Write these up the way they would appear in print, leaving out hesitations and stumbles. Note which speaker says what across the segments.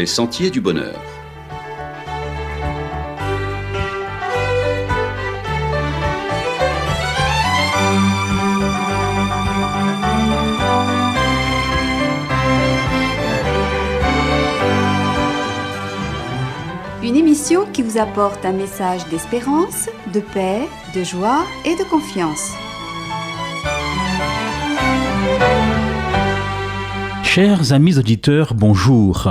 Speaker 1: les sentiers du bonheur.
Speaker 2: Une émission qui vous apporte un message d'espérance, de paix, de joie et de confiance.
Speaker 3: Chers amis auditeurs, bonjour.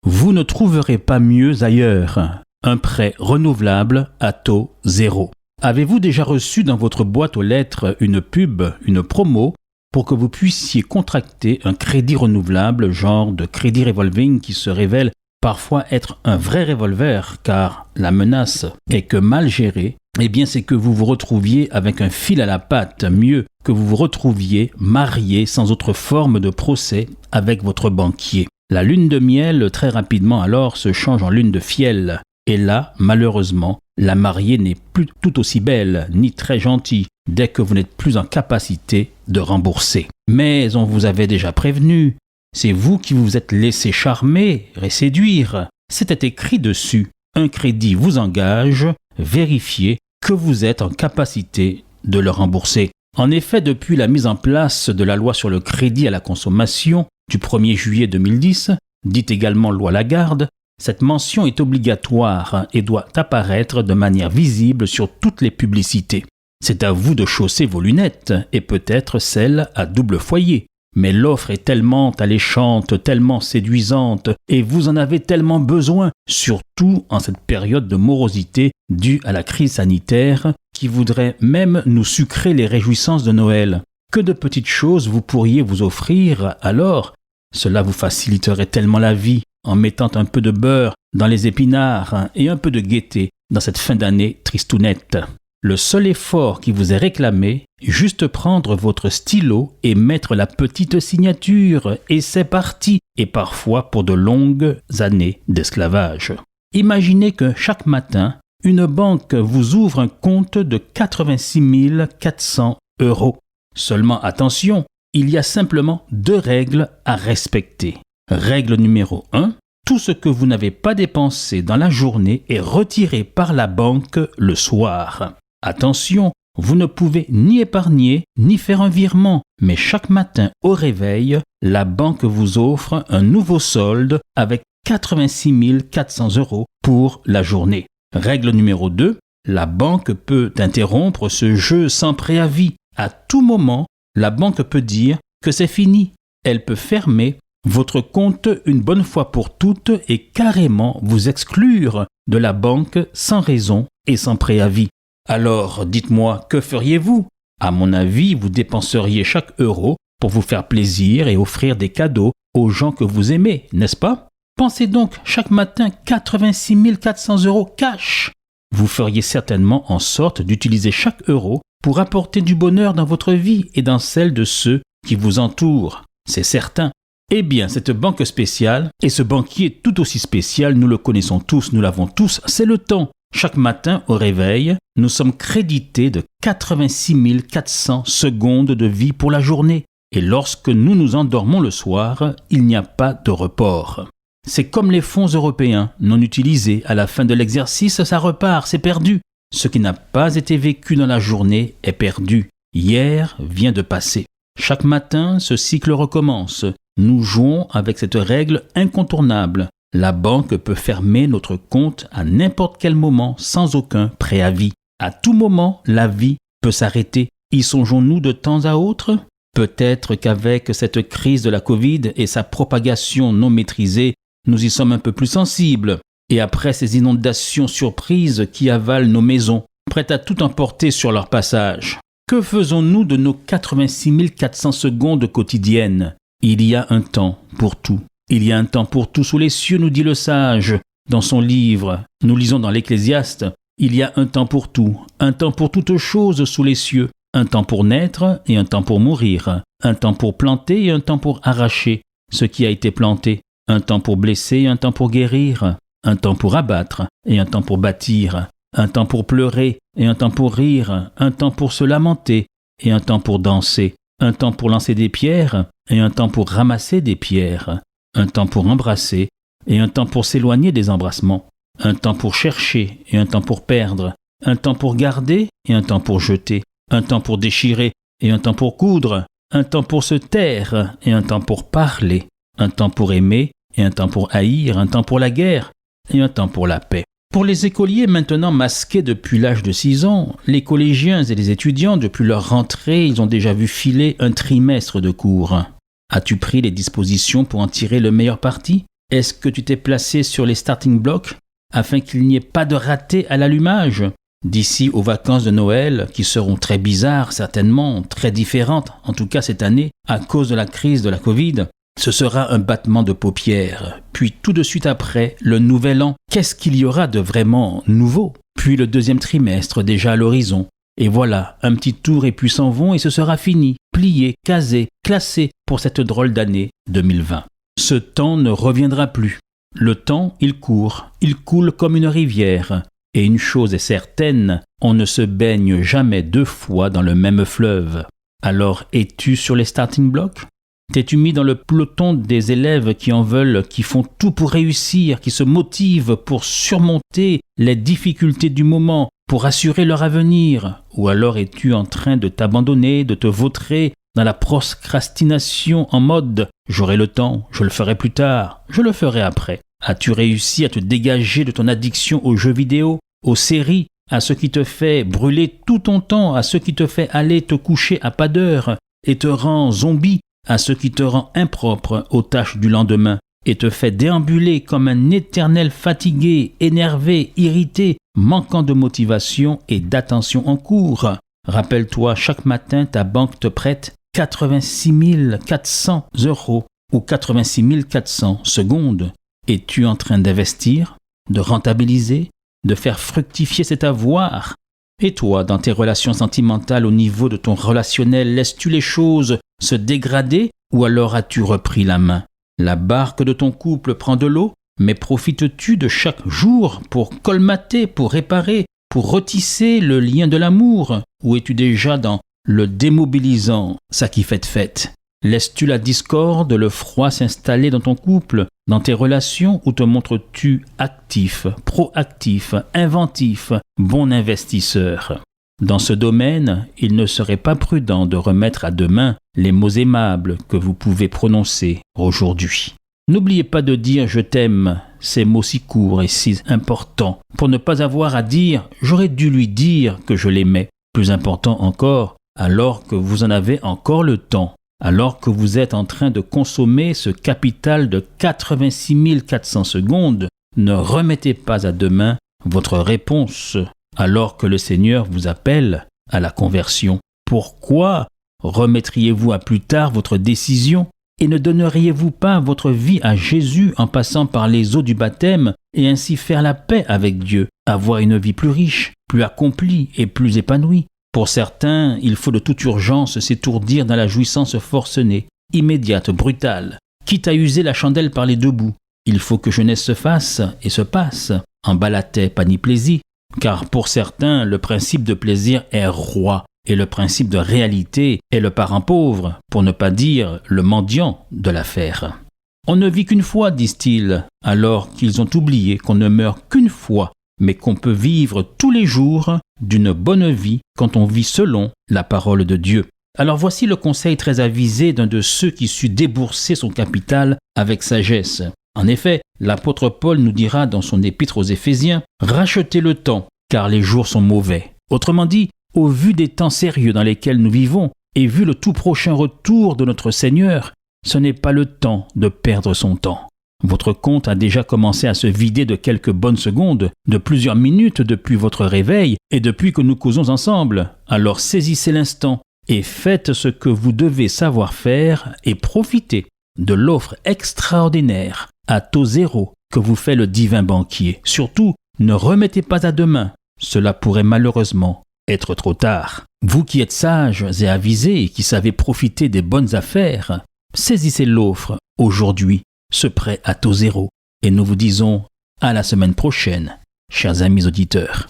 Speaker 3: Vous ne trouverez pas mieux ailleurs. Un prêt renouvelable à taux zéro. Avez-vous déjà reçu dans votre boîte aux lettres une pub, une promo, pour que vous puissiez contracter un crédit renouvelable, genre de crédit revolving qui se révèle parfois être un vrai revolver, car la menace est que mal gérée, eh bien c'est que vous vous retrouviez avec un fil à la patte, mieux que vous vous retrouviez marié sans autre forme de procès avec votre banquier. La lune de miel très rapidement alors se change en lune de fiel, et là, malheureusement, la mariée n'est plus tout aussi belle, ni très gentille, dès que vous n'êtes plus en capacité de rembourser. Mais on vous avait déjà prévenu. C'est vous qui vous êtes laissé charmer et séduire. C'était écrit dessus. Un crédit vous engage, vérifiez que vous êtes en capacité de le rembourser. En effet, depuis la mise en place de la loi sur le crédit à la consommation du 1er juillet 2010, dite également loi Lagarde, cette mention est obligatoire et doit apparaître de manière visible sur toutes les publicités. C'est à vous de chausser vos lunettes et peut-être celles à double foyer. Mais l'offre est tellement alléchante, tellement séduisante, et vous en avez tellement besoin, surtout en cette période de morosité due à la crise sanitaire, qui voudrait même nous sucrer les réjouissances de Noël. Que de petites choses vous pourriez vous offrir alors? Cela vous faciliterait tellement la vie, en mettant un peu de beurre dans les épinards et un peu de gaieté dans cette fin d'année tristounette. Le seul effort qui vous est réclamé, juste prendre votre stylo et mettre la petite signature, et c'est parti, et parfois pour de longues années d'esclavage. Imaginez que chaque matin, une banque vous ouvre un compte de 86 400 €. Seulement attention, il y a simplement 2 règles à respecter. Règle numéro 1, tout ce que vous n'avez pas dépensé dans la journée est retiré par la banque le soir. Attention, vous ne pouvez ni épargner, ni faire un virement, mais chaque matin au réveil, la banque vous offre un nouveau solde avec 86 400 € pour la journée. Règle numéro 2, la banque peut interrompre ce jeu sans préavis. À tout moment, la banque peut dire que c'est fini. Elle peut fermer votre compte une bonne fois pour toutes et carrément vous exclure de la banque sans raison et sans préavis. Alors, dites-moi, que feriez-vous? À mon avis, vous dépenseriez chaque euro pour vous faire plaisir et offrir des cadeaux aux gens que vous aimez, n'est-ce pas? Pensez donc chaque matin 86 400 € cash. Vous feriez certainement en sorte d'utiliser chaque euro pour apporter du bonheur dans votre vie et dans celle de ceux qui vous entourent. C'est certain. Eh bien, cette banque spéciale et ce banquier tout aussi spécial, nous le connaissons tous, nous l'avons tous, c'est le temps. Chaque matin, au réveil, nous sommes crédités de 86 400 secondes de vie pour la journée. Et lorsque nous nous endormons le soir, il n'y a pas de report. C'est comme les fonds européens non utilisés. À la fin de l'exercice, ça repart, c'est perdu. Ce qui n'a pas été vécu dans la journée est perdu. Hier vient de passer. Chaque matin, ce cycle recommence. Nous jouons avec cette règle incontournable. La banque peut fermer notre compte à n'importe quel moment sans aucun préavis. À tout moment, la vie peut s'arrêter. Y songeons-nous de temps à autre? Peut-être qu'avec cette crise de la Covid et sa propagation non maîtrisée, nous y sommes un peu plus sensibles. Et après ces inondations surprises qui avalent nos maisons, prêtes à tout emporter sur leur passage, que faisons-nous de nos 86 400 secondes quotidiennes? Il y a un temps pour tout. Il y a un temps pour tout sous les cieux, nous dit le sage. Dans son livre, nous lisons dans l'Ecclésiaste, il y a un temps pour tout, un temps pour toutes choses sous les cieux, un temps pour naître et un temps pour mourir, un temps pour planter et un temps pour arracher ce qui a été planté, un temps pour blesser et un temps pour guérir, un temps pour abattre et un temps pour bâtir, un temps pour pleurer et un temps pour rire, un temps pour se lamenter et un temps pour danser, un temps pour lancer des pierres et un temps pour ramasser des pierres, un temps pour embrasser et un temps pour s'éloigner des embrassements, un temps pour chercher et un temps pour perdre, un temps pour garder et un temps pour jeter, un temps pour déchirer et un temps pour coudre, un temps pour se taire et un temps pour parler, un temps pour aimer et un temps pour haïr, un temps pour la guerre et un temps pour la paix. Pour les écoliers maintenant masqués depuis l'âge de 6 ans, les collégiens et les étudiants, depuis leur rentrée, ils ont déjà vu filer un trimestre de cours. As-tu pris les dispositions pour en tirer le meilleur parti? Est-ce que tu t'es placé sur les starting blocks afin qu'il n'y ait pas de raté à l'allumage? D'ici aux vacances de Noël, qui seront très bizarres certainement, très différentes, en tout cas cette année, à cause de la crise de la Covid, ce sera un battement de paupières. Puis tout de suite après, le nouvel an, qu'est-ce qu'il y aura de vraiment nouveau? Puis le deuxième trimestre déjà à l'horizon. Et voilà, un petit tour et puis s'en vont et ce sera fini, plié, casé, classé pour cette drôle d'année 2020. Ce temps ne reviendra plus. Le temps, il coule comme une rivière. Et une chose est certaine, on ne se baigne jamais 2 fois dans le même fleuve. Alors, es-tu sur les starting blocks? T'es-tu mis dans le peloton des élèves qui en veulent, qui font tout pour réussir, qui se motivent pour surmonter les difficultés du moment, pour assurer leur avenir? Ou alors es-tu en train de t'abandonner, de te vautrer dans la procrastination en mode « j'aurai le temps, je le ferai plus tard, je le ferai après ». As-tu réussi à te dégager de ton addiction aux jeux vidéo, aux séries, à ce qui te fait brûler tout ton temps, à ce qui te fait aller te coucher à pas d'heure et te rend zombie, à ce qui te rend impropre aux tâches du lendemain et te fait déambuler comme un éternel fatigué, énervé, irrité, manquant de motivation et d'attention en cours? Rappelle-toi, chaque matin, ta banque te prête 86 400 € ou 86 400 secondes. Es-tu en train d'investir, de rentabiliser, de faire fructifier cet avoir? Et toi, dans tes relations sentimentales au niveau de ton relationnel, laisses-tu les choses se dégrader ou alors as-tu repris la main? La barque de ton couple prend de l'eau, mais profites-tu de chaque jour pour colmater, pour réparer, pour retisser le lien de l'amour? Ou es-tu déjà dans le démobilisant, ça qui fait fête? Laisses-tu la discorde, le froid s'installer dans ton couple, dans tes relations, ou te montres-tu actif, proactif, inventif, bon investisseur? Dans ce domaine, il ne serait pas prudent de remettre à demain les mots aimables que vous pouvez prononcer aujourd'hui. N'oubliez pas de dire « je t'aime », ces mots si courts et si importants, pour ne pas avoir à dire « j'aurais dû lui dire que je l'aimais ». Plus important encore, alors que vous en avez encore le temps. Alors que vous êtes en train de consommer ce capital de 86 400 secondes, ne remettez pas à demain votre réponse alors que le Seigneur vous appelle à la conversion. Pourquoi remettriez-vous à plus tard votre décision et ne donneriez-vous pas votre vie à Jésus en passant par les eaux du baptême et ainsi faire la paix avec Dieu, avoir une vie plus riche, plus accomplie et plus épanouie? Pour certains, il faut de toute urgence s'étourdir dans la jouissance forcenée, immédiate, brutale, quitte à user la chandelle par les 2 bouts. Il faut que jeunesse se fasse et se passe, en bas la tête, pas ni plaisir, car pour certains, le principe de plaisir est roi et le principe de réalité est le parent pauvre, pour ne pas dire le mendiant de l'affaire. On ne vit qu'une fois, disent-ils, alors qu'ils ont oublié qu'on ne meurt qu'une fois, mais qu'on peut vivre tous les jours d'une bonne vie quand on vit selon la parole de Dieu. Alors voici le conseil très avisé d'un de ceux qui sut débourser son capital avec sagesse. En effet, l'apôtre Paul nous dira dans son épître aux Éphésiens « Rachetez le temps, car les jours sont mauvais ». Autrement dit, au vu des temps sérieux dans lesquels nous vivons et vu le tout prochain retour de notre Seigneur, ce n'est pas le temps de perdre son temps. Votre compte a déjà commencé à se vider de quelques bonnes secondes, de plusieurs minutes depuis votre réveil et depuis que nous causons ensemble. Alors saisissez l'instant et faites ce que vous devez savoir faire et profitez de l'offre extraordinaire à taux zéro que vous fait le divin banquier. Surtout, ne remettez pas à demain. Cela pourrait malheureusement être trop tard. Vous qui êtes sages et avisés et qui savez profiter des bonnes affaires, saisissez l'offre aujourd'hui. Ce prêt à taux zéro. Et nous vous disons à la semaine prochaine, chers amis auditeurs.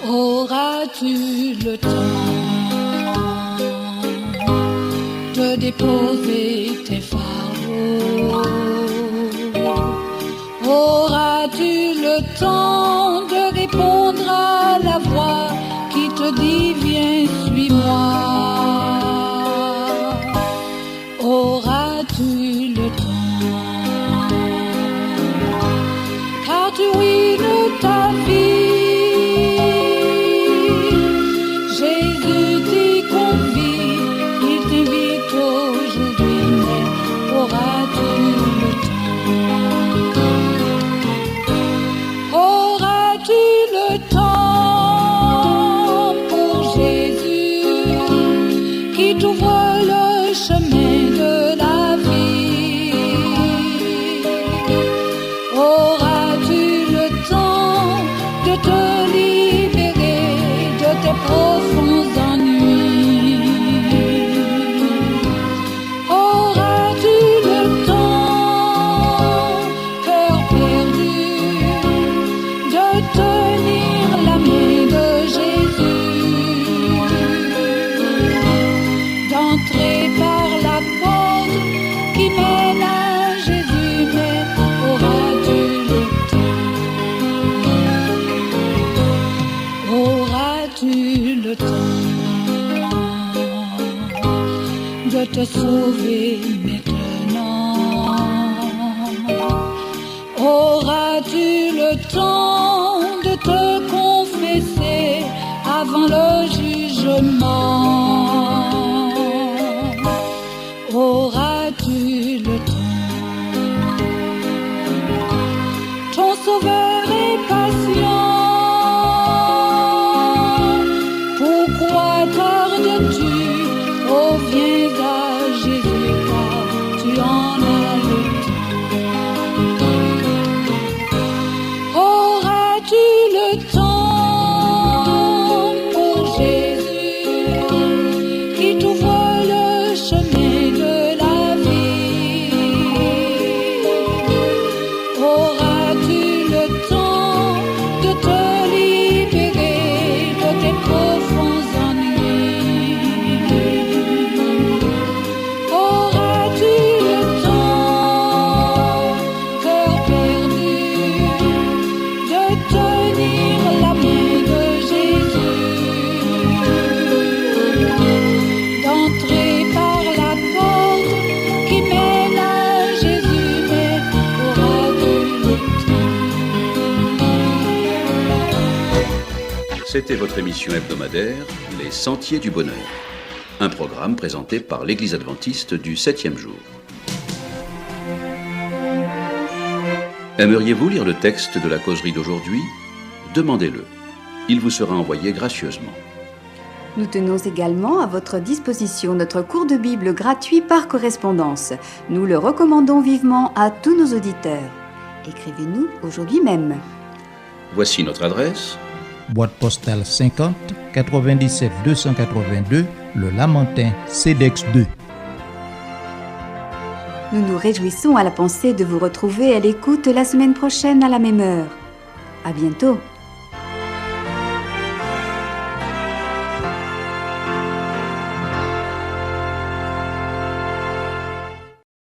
Speaker 1: Aura déposer tes fardeaux? Auras-tu le temps de répondre à la voix qui te dit viens, suis-moi? Auras-tu le temps? Car tu ruines ta vie. Jésus t'y convie, il t'invite aujourd'hui, mais auras-tu le temps? Auras-tu le temps pour Jésus qui t'ouvre le chemin de la vie? Auras-tu le temps de te libérer de tes profonds ennuis? Auras-tu le temps, cœur perdu, de tenir la main de Jésus, d'entrer par la porte qui mène à Jésus, mais auras-tu le temps? Auras-tu le temps de te sauver maintenant? Auras-tu le temps de te confesser avant le jugement? Auras-tu le temps? Ton Sauveur est patient. Pourquoi tardes-tu? Oh, viens à Jésus, car tu en as le temps. Auras-tu le temps pour Jésus qui t'ouvre le chemin de la vie? Auras-tu le temps de te libérer de tes profonds ennuis? Auras-tu le temps, cœur perdu, de tenir la main de Jésus, d'entrer par la porte qui mène à Jésus, mais auras-tu le temps?
Speaker 4: C'était votre émission hebdomadaire Les Sentiers du Bonheur, un programme présenté par l'Église adventiste du 7e jour. Aimeriez-vous lire le texte de la causerie d'aujourd'hui? Demandez-le. Il vous sera envoyé gracieusement.
Speaker 2: Nous tenons également à votre disposition notre cours de Bible gratuit par correspondance. Nous le recommandons vivement à tous nos auditeurs. Écrivez-nous aujourd'hui même.
Speaker 4: Voici notre adresse.
Speaker 5: Boîte postale 50 97 282, Le Lamentin, CEDEX 2.
Speaker 2: Nous nous réjouissons à la pensée de vous retrouver à l'écoute la semaine prochaine à la même heure. À bientôt.